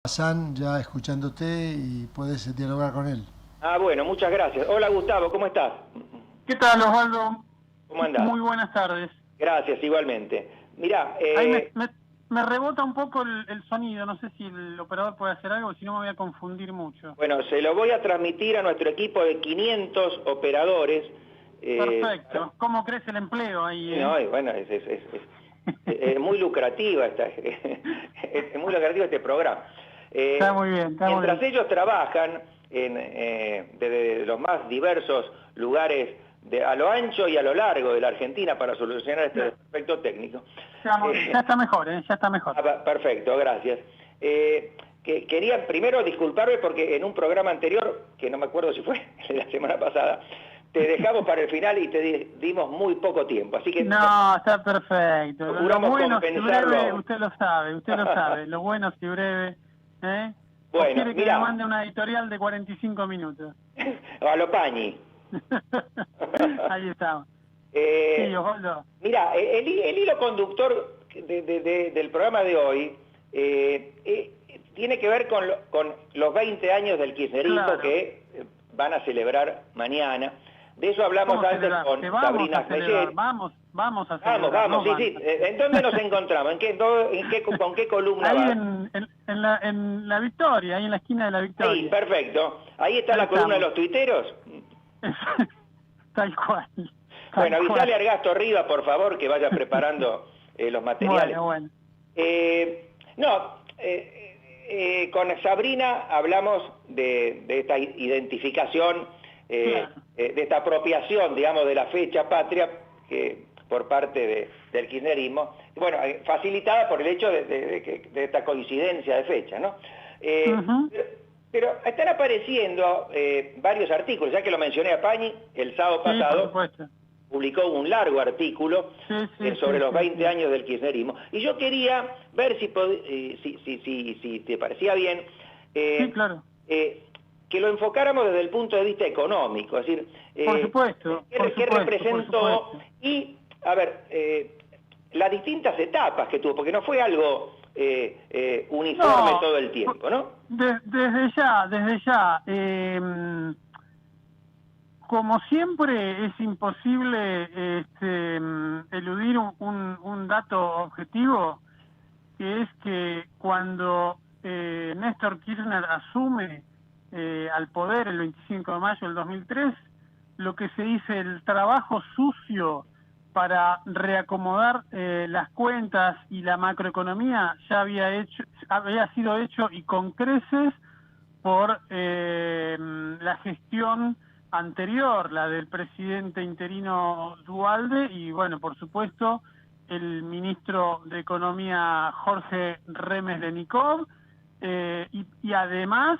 San ya escuchándote y puedes dialogar con él. Ah, bueno, muchas gracias. Hola Gustavo, ¿cómo estás? ¿Qué tal, Osvaldo? ¿Cómo andás? Muy buenas tardes. Gracias, igualmente. Mirá, Ahí me rebota un poco el sonido, no sé si el operador puede hacer algo, si no me voy a confundir mucho. bueno, se lo voy a transmitir a nuestro equipo de 500 operadores. Perfecto. ¿Cómo crece el empleo ahí? No, y bueno, es muy lucrativa es muy lucrativo este programa. Está muy bien, está muy Mientras bien. ellos trabajan desde los más diversos lugares a lo ancho y a lo largo de la Argentina para solucionar este aspecto técnico. Ya está mejor, ya está mejor. Perfecto, gracias. Quería primero disculparme porque en un programa anterior, que no me acuerdo si fue la semana pasada, te dejamos para el final y te dimos muy poco tiempo, así que... No, está perfecto. Lo bueno y breve, usted lo sabe, lo bueno y breve, ¿eh? Bueno, quiere que mirá, me mande una editorial de 45 minutos. A lo Pañi. Ahí estamos. Sí, Osvaldo. Mira, el hilo conductor del programa de hoy tiene que ver con los 20 años del kirchnerismo, claro, que van a celebrar mañana. De eso hablamos antes con Sabrina Smellet. Vamos a celebrar. Vamos, sí. ¿En dónde nos encontramos? ¿Con qué columna ahí vas? en la Victoria, ahí en la esquina de la Victoria. Sí, perfecto. Ahí está la columna de los tuiteros. Tal cual. Bueno, avisale a Ergasto Rivas, por favor, que vaya preparando los materiales. Bueno. Con Sabrina hablamos de esta identificación, claro, de esta apropiación, digamos, de la fecha patria por parte del kirchnerismo, bueno, facilitada por el hecho de esta coincidencia de fecha, ¿no? Pero están apareciendo varios artículos, ya que lo mencioné a Pañi, el sábado pasado publicó un largo artículo sobre los 20 años del kirchnerismo. Y yo quería ver si te parecía bien claro, que lo enfocáramos desde el punto de vista económico, es decir, por supuesto, qué representó y, a ver, las distintas etapas que tuvo, porque no fue algo uniforme todo el tiempo, ¿no? Desde ya. Como siempre es imposible eludir un dato objetivo, que es que cuando Néstor Kirchner asume al poder el 25 de mayo del 2003, lo que se dice el trabajo sucio para reacomodar las cuentas y la macroeconomía ya había sido hecho y con creces por la gestión anterior, la del presidente interino Duhalde, y bueno, por supuesto, el ministro de Economía Jorge Remesdenikov, y además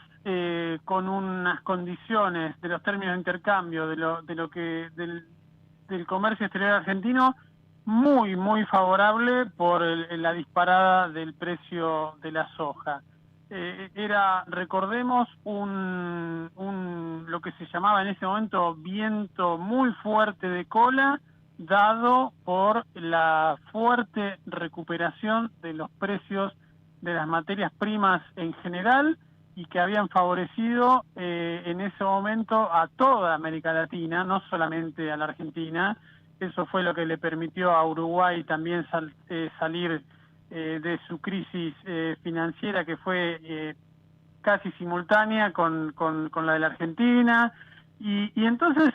con unas condiciones de los términos de intercambio del comercio exterior argentino muy favorable por la disparada del precio de la soja. Era, recordemos, lo que se llamaba en ese momento viento muy fuerte de cola, dado por la fuerte recuperación de los precios de las materias primas en general y que habían favorecido en ese momento a toda América Latina, no solamente a la Argentina. Eso fue lo que le permitió a Uruguay también salir de su crisis financiera, que fue casi simultánea con la de la Argentina, y entonces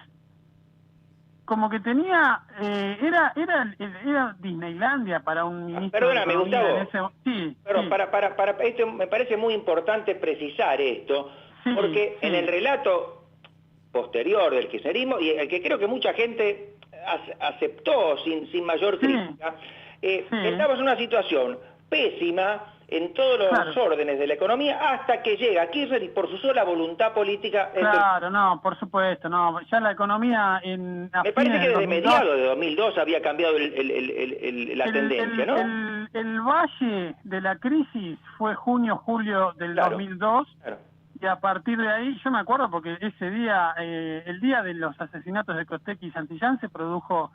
como que tenía era Disneylandia para un ministro. Perdóname, Gustavo. Sí. Para esto me parece muy importante precisar esto, porque en el relato posterior del kirchnerismo, y el que creo que mucha gente aceptó sin mayor crítica, estamos en una situación pésima en todos los órdenes de la economía, hasta que llega Kirchner y por su sola voluntad política... por supuesto, ya la economía... Me parece que desde mediados de 2002 había cambiado la tendencia, ¿no? El valle de la crisis fue junio-julio del 2002, y a partir de ahí, yo me acuerdo porque ese día, el día de los asesinatos de Costec y Santillán, se produjo,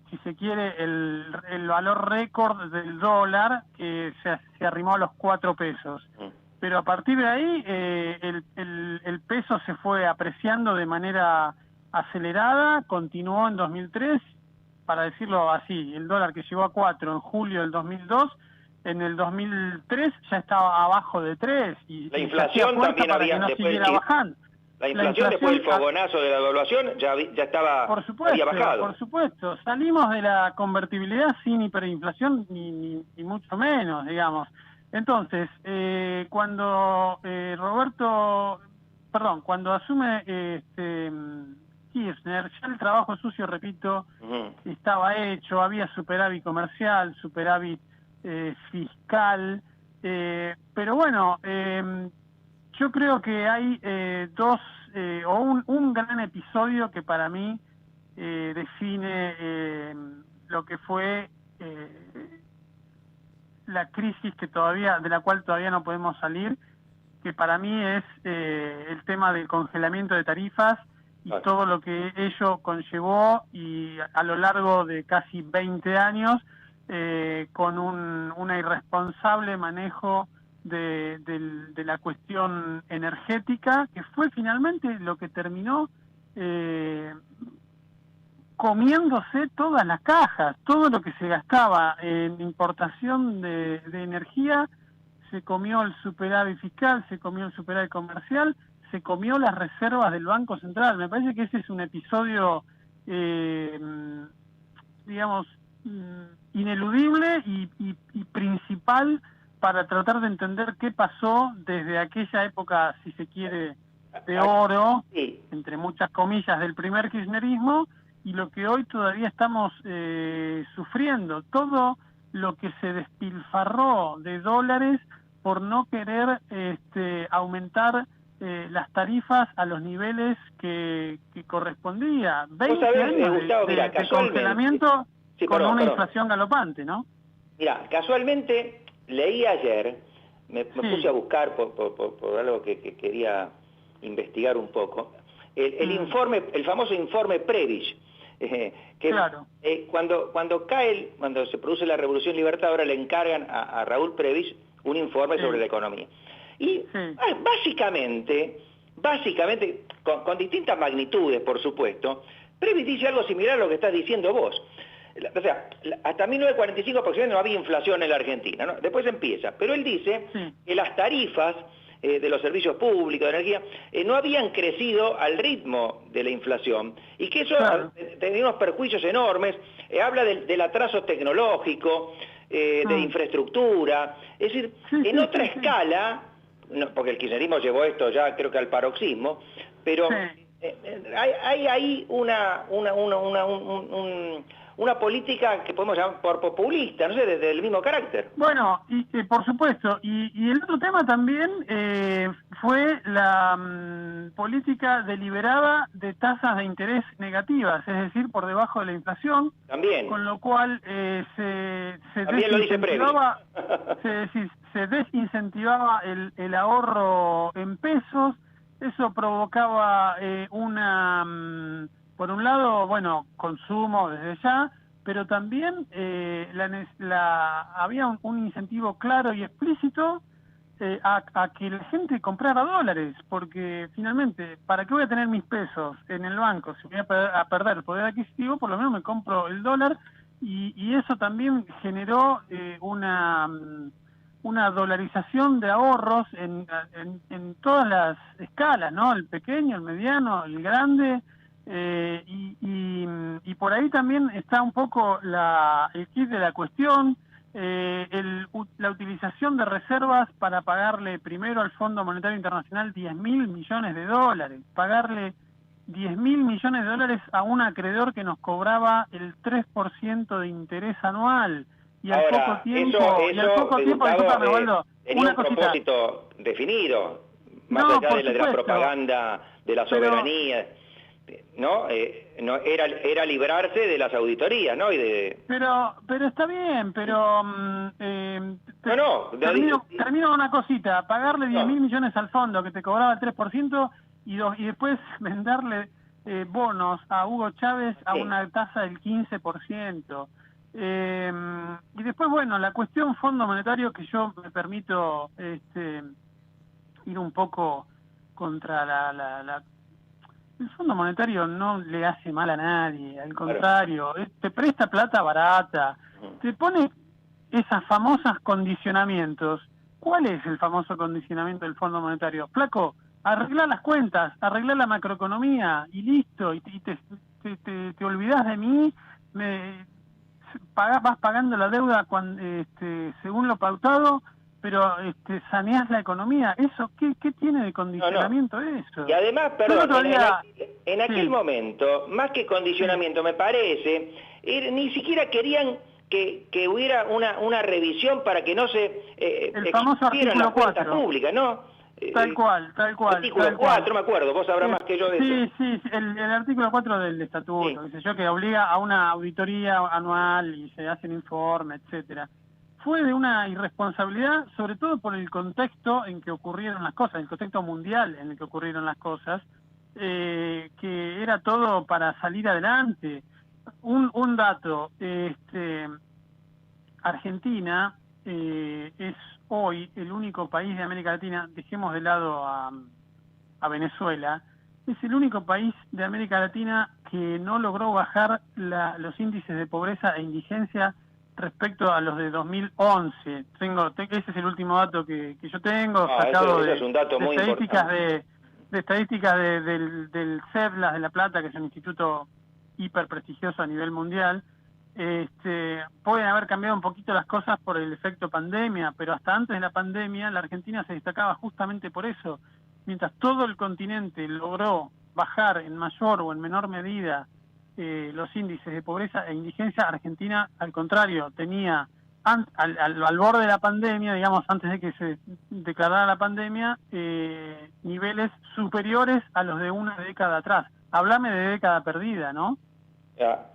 si se quiere, el valor récord del dólar, que se arrimó a los 4 pesos. pero a partir de ahí el peso se fue apreciando de manera acelerada, continuó en 2003, para decirlo así, el dólar que llegó a 4 en julio del 2002, en el 2003 ya estaba abajo de 3 y la inflación también para había, que no después, siguiera bajando. La inflación después del fogonazo de la devaluación ya estaba, por supuesto, había bajado. Por supuesto, salimos de la convertibilidad sin hiperinflación ni mucho menos, digamos. Entonces, cuando cuando asume Kirchner, ya el trabajo sucio, repito, estaba hecho, había superávit comercial, superávit fiscal, pero bueno, yo creo que hay un gran episodio que para mí define lo que fue la crisis de la cual todavía no podemos salir, que para mí es el tema del congelamiento de tarifas y todo lo que ello conllevó, y a lo largo de casi 20 años con un irresponsable manejo de la cuestión energética, que fue finalmente lo que terminó comiéndose todas las cajas. Todo lo que se gastaba en importación de energía se comió el superávit fiscal, se comió el superávit comercial, se comió las reservas del Banco Central. Me parece que ese es un episodio, digamos, ineludible y principal para tratar de entender qué pasó desde aquella época, si se quiere, de oro, entre muchas comillas, del primer kirchnerismo, y lo que hoy todavía estamos sufriendo. Todo lo que se despilfarró de dólares por no querer aumentar las tarifas a los niveles que correspondía. 20 años Gustavo, de congelamiento con una inflación galopante, ¿no? Mira, casualmente leí ayer, me puse a buscar por algo que quería investigar un poco, el famoso informe Prebisch, que claro. Cuando se produce la Revolución Libertadora, le encargan a Raúl Prebisch un informe sobre la economía. Y básicamente, con distintas magnitudes, por supuesto, Prebisch dice algo similar a lo que estás diciendo vos. O sea, hasta 1945 aproximadamente no había inflación en la Argentina, ¿no? Después empieza, pero él dice que las tarifas de los servicios públicos de energía no habían crecido al ritmo de la inflación y que eso tenía unos perjuicios enormes. Habla del atraso tecnológico, de infraestructura, es decir, en otra escala, porque el kirchnerismo llevó esto ya creo que al paroxismo, pero hay ahí una política que podemos llamar por populista, no sé, desde el mismo carácter. Bueno, y por supuesto, y el otro tema también fue la política deliberada de tasas de interés negativas, es decir, por debajo de la inflación. También. Con lo cual se desincentivaba el ahorro en pesos. Eso provocaba por un lado, bueno, consumo desde ya, pero también había un incentivo claro y explícito a que la gente comprara dólares, porque finalmente, ¿para qué voy a tener mis pesos en el banco? Si voy a perder el poder adquisitivo, por lo menos me compro el dólar, y eso también generó una dolarización de ahorros en todas las escalas, ¿no? El pequeño, el mediano, el grande. Y por ahí también está un poco el kit de la cuestión, la utilización de reservas para pagarle primero al Fondo Monetario Internacional 10.000 millones de dólares, pagarle 10.000 millones de dólares a un acreedor que nos cobraba el 3% de interés anual. Y al poco tiempo, discúlpame, Waldo, tenía un propósito definido, más allá de la propaganda de la soberanía. ¿No? Era librarse de las auditorías, ¿no? Pero está bien, pero termino una cosita, pagarle 10.000 millones al fondo que te cobraba el 3% y después venderle bonos a Hugo Chávez a una tasa del 15%. Y después, bueno, la cuestión Fondo Monetario, que yo me permito ir un poco contra el Fondo Monetario no le hace mal a nadie, al contrario, te presta plata barata, te pone esas famosas condicionamientos. ¿Cuál es el famoso condicionamiento del Fondo Monetario? Flaco, arreglar las cuentas, arreglar la macroeconomía y listo, y te olvidás de mí, vas pagando la deuda según lo pautado, pero saneás la economía. ¿Eso qué tiene de condicionamiento eso? Y además, perdón, en aquel sí. momento, más que condicionamiento, me parece, ni siquiera querían que hubiera una revisión para que no se el famoso artículo 4 pública, ¿no? Tal cual. Artículo 4, me acuerdo, vos sabrás más que yo de eso. Sí, el artículo 4 del estatuto, qué sé yo, que obliga a una auditoría anual y se hace un informe, etcétera. Fue de una irresponsabilidad, sobre todo por el contexto en que ocurrieron las cosas, el contexto mundial en el que ocurrieron las cosas, que era todo para salir adelante. Un dato, Argentina es hoy el único país de América Latina, dejemos de lado a Venezuela, es el único país de América Latina que no logró bajar los índices de pobreza e indigencia respecto a los de 2011. Ese es el último dato que yo tengo, sacado eso es un dato muy estadísticas importante. de estadísticas del CEBLAS de La Plata, que es un instituto hiper prestigioso a nivel mundial. Pueden haber cambiado un poquito las cosas por el efecto pandemia, pero hasta antes de la pandemia la Argentina se destacaba justamente por eso. Mientras todo el continente logró bajar en mayor o en menor medida los índices de pobreza e indigencia, Argentina, al contrario, tenía al borde de la pandemia, digamos, antes de que se declarara la pandemia, niveles superiores a los de una década atrás. Hablame de década perdida, ¿no?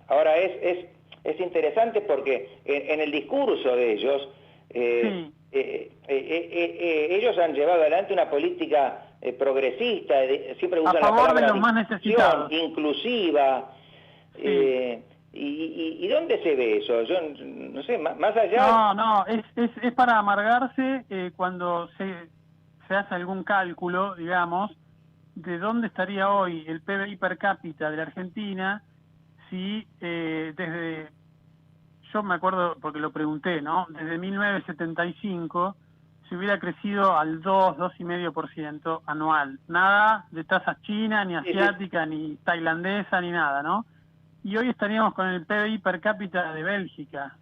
Ahora es interesante porque en el discurso de ellos, ellos han llevado adelante una política progresista, siempre usan a favor la palabra de los más necesitados, inclusiva. ¿Y dónde se ve eso? Yo no sé, más allá... No, es para amargarse cuando se hace algún cálculo, digamos, de dónde estaría hoy el PBI per cápita de la Argentina si yo me acuerdo porque lo pregunté, ¿no? Desde 1975 se hubiera crecido al 2,5% anual. Nada de tasas china, ni asiática, ni tailandesa, ni nada, ¿no? Y hoy estaríamos con el PBI per cápita de Bélgica.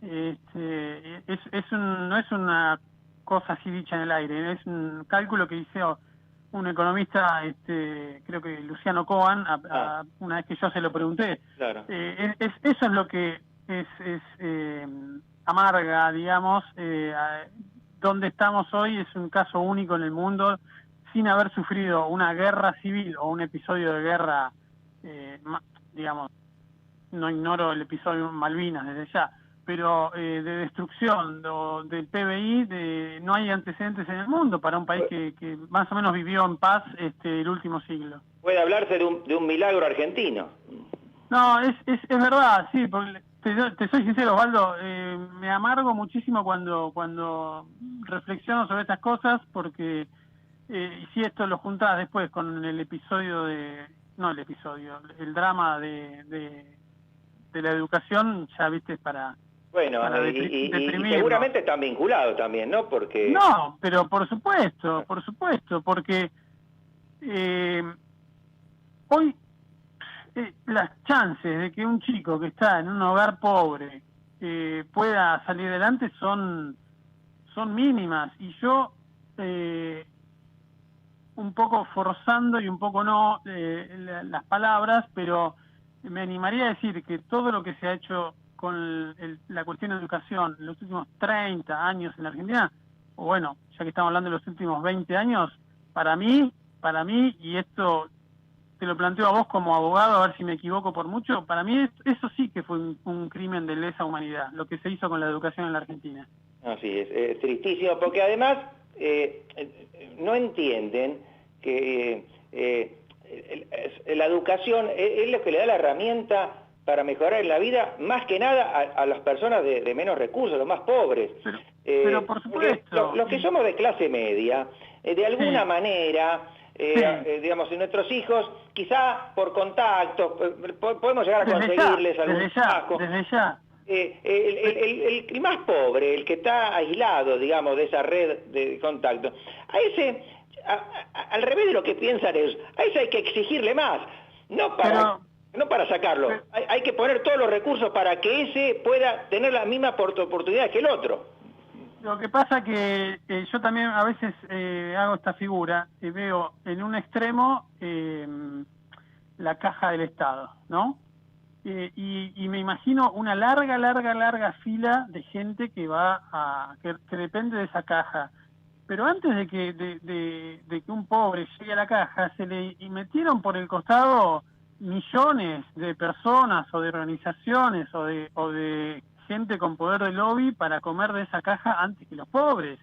No es una cosa así dicha en el aire, es un cálculo que hizo un economista, creo que Luciano Cohen, una vez que yo se lo pregunté. Claro. Eso es lo que es amarga, digamos. Donde estamos hoy es un caso único en el mundo, sin haber sufrido una guerra civil o un episodio de guerra, digamos, no ignoro el episodio Malvinas desde ya, pero de destrucción del PBI, no hay antecedentes en el mundo para un país que más o menos vivió en paz el último siglo. Puede hablarse de un milagro argentino. No, es verdad, sí, porque te soy sincero, Osvaldo, me amargo muchísimo cuando reflexiono sobre estas cosas, porque si esto lo juntás después con el episodio el drama de la educación, ya viste, para... Bueno, y seguramente están vinculados también, ¿no? Porque... No, pero por supuesto, porque hoy las chances de que un chico que está en un hogar pobre pueda salir adelante son mínimas, y yo un poco forzando y un poco no las palabras, pero me animaría a decir que todo lo que se ha hecho con la cuestión de educación en los últimos 30 años en la Argentina, o bueno, ya que estamos hablando de los últimos 20 años, para mí, y esto te lo planteo a vos como abogado, a ver si me equivoco por mucho, para mí eso sí que fue un crimen de lesa humanidad, lo que se hizo con la educación en la Argentina. Así es tristísimo, porque además no entienden que la educación es lo que le da la herramienta para mejorar en la vida, más que nada a las personas de menos recursos, los más pobres. Pero por supuesto. Los que somos de clase media, de alguna manera, digamos, en nuestros hijos, quizá por contacto, podemos llegar a conseguirles algún trabajo. Desde ya. El más pobre, el que está aislado, digamos, de esa red de contacto, a ese, al revés de lo que piensan ellos, a ese hay que exigirle más, no para sacarlo, hay que poner todos los recursos para que ese pueda tener la misma oportunidad que el otro. Lo que pasa que yo también a veces hago esta figura y veo en un extremo la caja del Estado, ¿no? Y me imagino una larga fila de gente que que depende de esa caja. Pero antes de que un pobre llegue a la caja, se le metieron por el costado millones de personas o de organizaciones o de gente con poder de lobby para comer de esa caja antes que los pobres.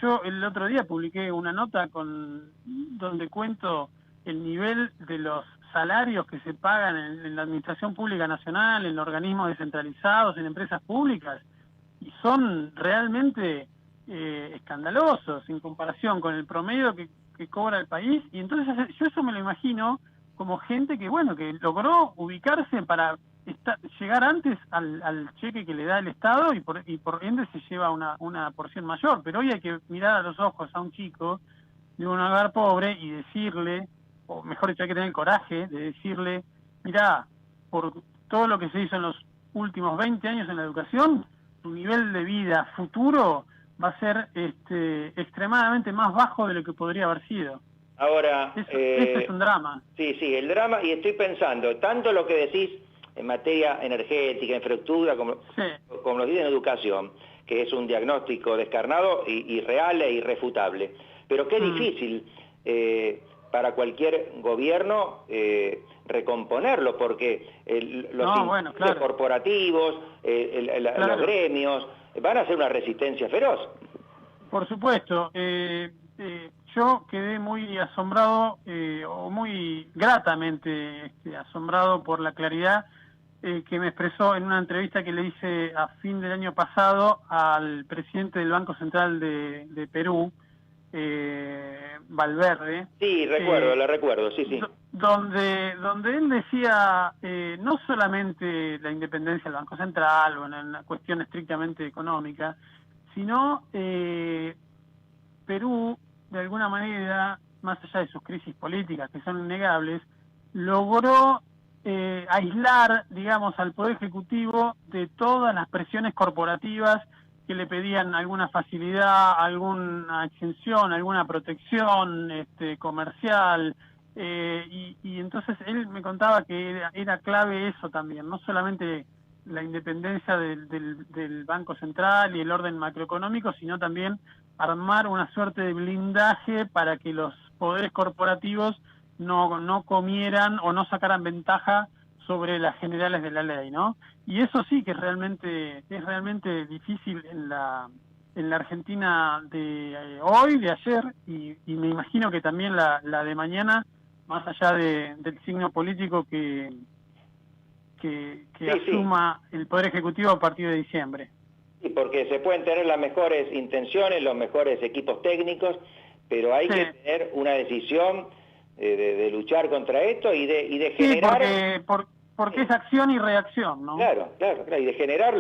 Yo el otro día publiqué una nota donde cuento el nivel de los salarios que se pagan en la Administración Pública Nacional, en organismos descentralizados, en empresas públicas, y son realmente escandalosos en comparación con el promedio que cobra el país, y entonces yo eso me lo imagino como gente que, bueno, que logró ubicarse para llegar antes al cheque que le da el Estado y por ende se lleva una porción mayor, pero hoy hay que mirar a los ojos a un chico de un hogar pobre y decirle, o mejor dicho, hay que tener el coraje de decirle, mirá, por todo lo que se hizo en los últimos 20 años en la educación, tu nivel de vida futuro va a ser extremadamente más bajo de lo que podría haber sido. Ahora, eso es un drama. Sí, el drama, y estoy pensando, tanto lo que decís en materia energética, infraestructura, como lo dice en educación, que es un diagnóstico descarnado y real e irrefutable, pero qué difícil para cualquier gobierno recomponerlo, porque los corporativos, los gremios, van a hacer una resistencia feroz. Por supuesto. Yo quedé muy asombrado, o muy gratamente asombrado por la claridad que me expresó en una entrevista que le hice a fin del año pasado al presidente del Banco Central de Perú, Valverde. Sí, la recuerdo, sí. Donde él decía no solamente la independencia del Banco Central o en una cuestión estrictamente económica, sino Perú, de alguna manera, más allá de sus crisis políticas, que son innegables, logró aislar, digamos, al Poder Ejecutivo de todas las presiones corporativas que le pedían alguna facilidad, alguna exención, alguna protección comercial, y entonces él me contaba que era clave eso también, no solamente la independencia del Banco Central y el orden macroeconómico, sino también armar una suerte de blindaje para que los poderes corporativos no comieran o no sacaran ventaja sobre las generales de la ley, ¿no? Y eso sí que es realmente difícil en la Argentina de hoy, de ayer, y me imagino que también la de mañana, más allá del signo político que asuma el Poder Ejecutivo a partir de diciembre. Sí, porque se pueden tener las mejores intenciones, los mejores equipos técnicos, pero hay que tener una decisión de luchar contra esto y de generar... Sí, porque es acción y reacción, ¿no? Claro, y de generar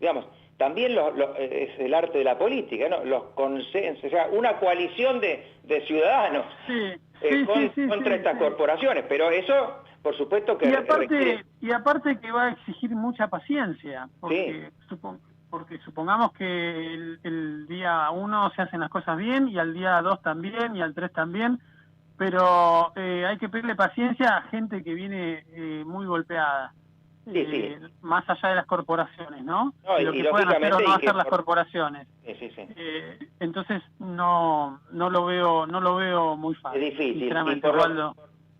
digamos, también es el arte de la política, ¿no? Los consensos, o sea, una coalición de ciudadanos contra estas corporaciones, pero eso, por supuesto que... Y aparte que va a exigir mucha paciencia, porque supongamos que el día 1 se hacen las cosas bien, y al día 2 también, y al 3 también, pero hay que pedirle paciencia a gente que viene muy golpeada, más allá de las corporaciones, ¿no? Lo que puedan hacer o no hacer las corporaciones. Entonces no lo veo muy fácil. Es difícil. Sinceramente, Osvaldo.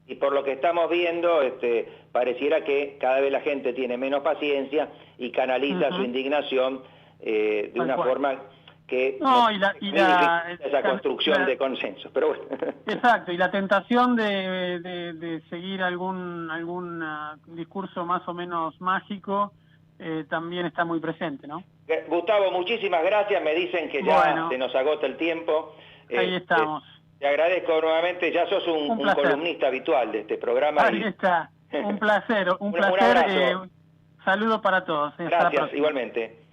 Y por lo que estamos viendo, pareciera que cada vez la gente tiene menos paciencia y canaliza su indignación de una forma que esa construcción de consenso. Pero bueno. Exacto, y la tentación de seguir algún discurso más o menos mágico también está muy presente, ¿no? Gustavo, muchísimas gracias. Me dicen que ya se nos agota el tiempo. Ahí estamos. Te agradezco nuevamente, ya sos un columnista habitual de este programa. Ahí está, un placer, un placer. abrazo. Saludo para todos. Gracias, igualmente.